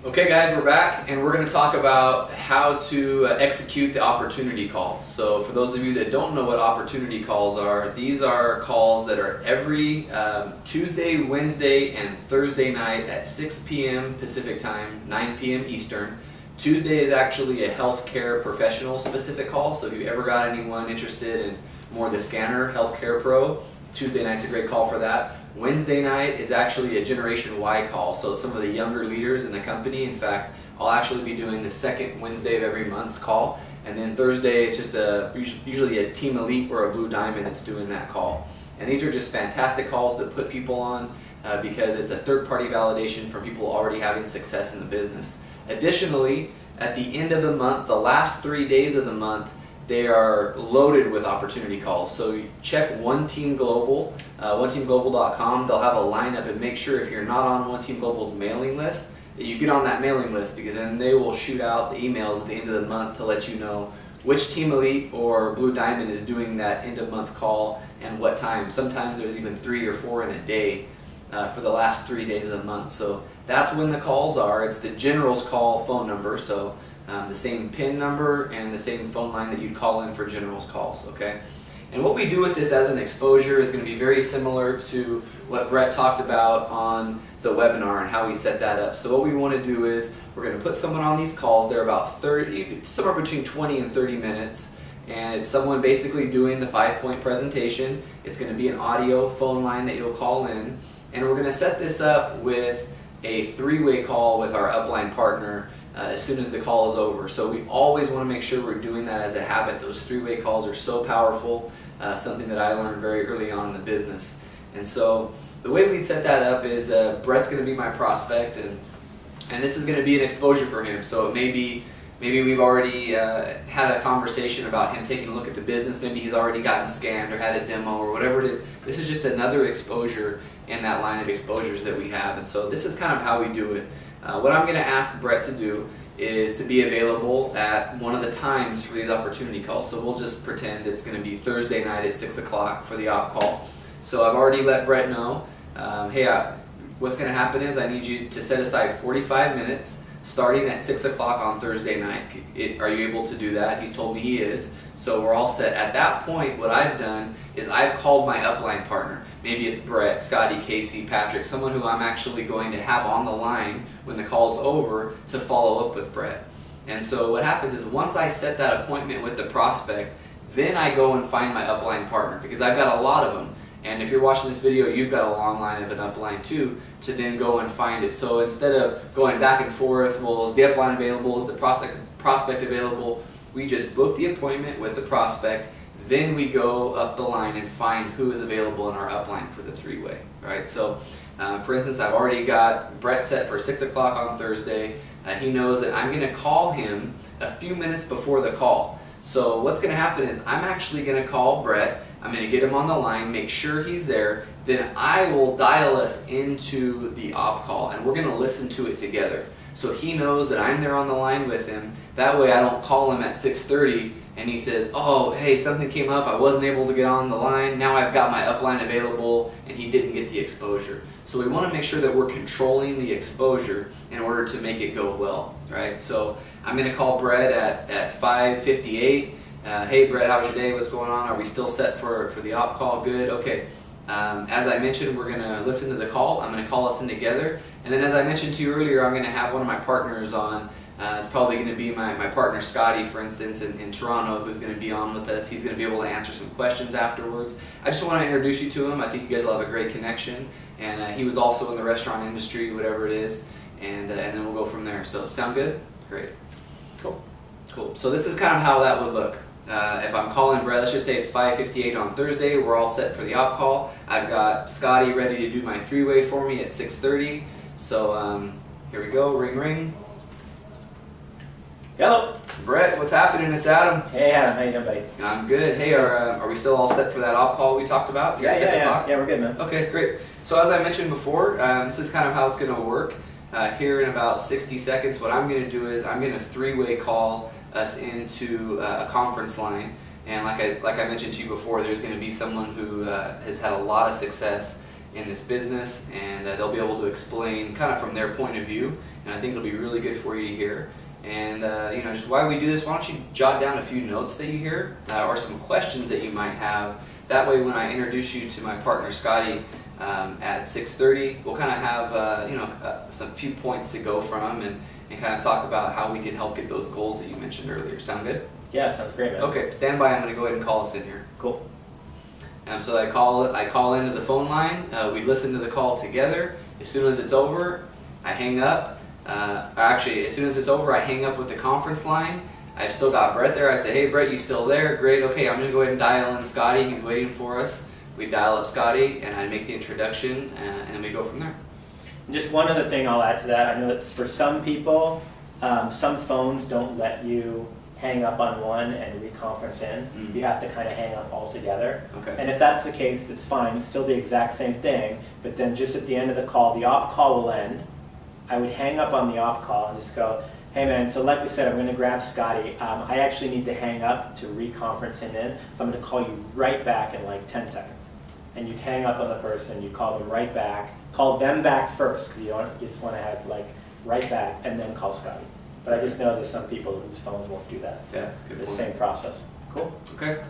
Okay guys, we're back and we're going to talk about how to execute the opportunity call. So for those of you that don't know what opportunity calls are, these are calls that are every Tuesday, Wednesday, and Thursday night at 6 p.m. Pacific time, 9 p.m. Eastern. Tuesday is actually a healthcare professional specific call, so if you ever got anyone interested in more the scanner, Healthcare Pro, Tuesday night's a great call for that. Wednesday night is actually a Generation Y call, so some of the younger leaders in the company. In fact, I'll actually be doing the second Wednesday of every month's call, and then Thursday it's just usually a Team Elite or a Blue Diamond that's doing that call. And these are just fantastic calls to put people on because it's a third-party validation from people already having success in the business. Additionally, at the end of the month, the last 3 days of the month, they are loaded with opportunity calls. So you check One Team Global, OneTeamGlobal.com. They'll have a lineup, and make sure if you're not on One Team Global's mailing list that you get on that mailing list, because then they will shoot out the emails at the end of the month to let you know which Team Elite or Blue Diamond is doing that end of month call and what time. Sometimes there's even 3 or 4 in a day for the last 3 days of the month. So that's when the calls are. It's the General's call phone number. So the same PIN number and the same phone line that you'd call in for General's calls, okay? And what we do with this as an exposure is going to be very similar to what Brett talked about on the webinar and how we set that up. So what we want to do is we're going to put someone on these calls. They're about 30, somewhere between 20 and 30 minutes. And it's someone basically doing the 5-point presentation. It's going to be an audio phone line that you'll call in. And we're going to set this up with a 3-way call with our upline partner as soon as the call is over. So we always want to make sure we're doing that as a habit. Those 3-way calls are so powerful, something that I learned very early on in the business. And so the way we'd set that up is Brett's going to be my prospect, and this is going to be an exposure for him. So it maybe we've already had a conversation about him taking a look at the business. Maybe he's already gotten scanned or had a demo or whatever it is. This is just another exposure in that line of exposures that we have. And so this is kind of how we do it. What I'm going to ask Brett to do is to be available at one of the times for these opportunity calls. So we'll just pretend it's going to be Thursday night at 6 o'clock for the op call. So I've already let Brett know, hey, what's going to happen is I need you to set aside 45 minutes starting at 6 o'clock on Thursday night. Are you able to do that? He's told me he is. So we're all set. At that point, what I've done is I've called my upline partner. Maybe it's Brett, Scotty, Casey, Patrick, someone who I'm actually going to have on the line when the call's over to follow up with Brett. And so what happens is once I set that appointment with the prospect, then I go and find my upline partner, because I've got a lot of them. And if you're watching this video, you've got a long line of an upline too, to then go and find it. So instead of going back and forth, well, is the upline available, is the prospect available, we just book the appointment with the prospect, then we go up the line and find who is available in our upline for the 3-way, right? So for instance, I've already got Brett set for 6 o'clock on Thursday. He knows that I'm gonna call him a few minutes before the call. So what's gonna happen is I'm actually gonna call Brett, I'm gonna get him on the line, make sure he's there, then I will dial us into the op call and we're gonna listen to it together. So he knows that I'm there on the line with him. That way I don't call him at 6:30 and he says, oh, hey, something came up, I wasn't able to get on the line, now I've got my upline available, and he didn't get the exposure. So we want to make sure that we're controlling the exposure in order to make it go well, right? So I'm going to call Brett at 5:58. Hey Brett, how was your day? What's going on? Are we still set for the op call? Good, okay. As I mentioned, we're going to listen to the call. I'm going to call us in together. And then as I mentioned to you earlier, I'm going to have one of my partners on. It's probably going to be my partner Scotty, for instance, in Toronto, who's going to be on with us. He's going to be able to answer some questions afterwards. I just want to introduce you to him. I think you guys will have a great connection. And he was also in the restaurant industry, whatever it is. And then we'll go from there. So sound good? Great. Cool. So this is kind of how that would look. If I'm calling Brett, let's just say it's 5:58 on Thursday, we're all set for the op call. I've got Scotty ready to do my 3-way for me at 6:30. So here we go, ring ring. Hello. Brett, what's happening? It's Adam. Hey Adam, how you doing, buddy? I'm good. Hey, are we still all set for that op call we talked about? You're at 6 o'clock? Yeah, we're good, man. Okay, great. So as I mentioned before, this is kind of how it's going to work. Here in about 60 seconds, what I'm going to do is I'm going to 3-way call us into a conference line. And like I mentioned to you before, there's going to be someone who has had a lot of success in this business, and they'll be able to explain kind of from their point of view and I think it'll be really good for you to hear. And just why we do this, why don't you jot down a few notes that you hear or some questions that you might have. That way when I introduce you to my partner Scotty at 6:30, we'll kind of have some few points to go from and kind of talk about how we can help get those goals that you mentioned earlier. Sound good? Yeah, sounds great, man. Okay, stand by. I'm going to go ahead and call us in here. Cool. So I call into the phone line. We listen to the call together. As soon as it's over, I hang up. Actually, as soon as it's over, I hang up with the conference line. I've still got Brett there. I'd say, hey, Brett, you still there? Great. Okay, I'm going to go ahead and dial in Scotty. He's waiting for us. We dial up Scotty, and I make the introduction, and then we go from there. Just one other thing I'll add to that. I know that for some people, some phones don't let you hang up on one and reconference in. You have to kind of hang up altogether. Okay. And if that's the case, it's fine. It's still the exact same thing, but then just at the end of the call, the op call will end. I would hang up on the op call and just go, hey man, so like we said, I'm going to grab Scotty. I actually need to hang up to reconference him in, so I'm going to call you right back in like 10 seconds. And you'd hang up on the person, you call them right back, call them back first, because you just want to have like right back, and then call Scotty. But I just know there's some people whose phones won't do that. So Yeah, good the point. same process. Cool. Okay.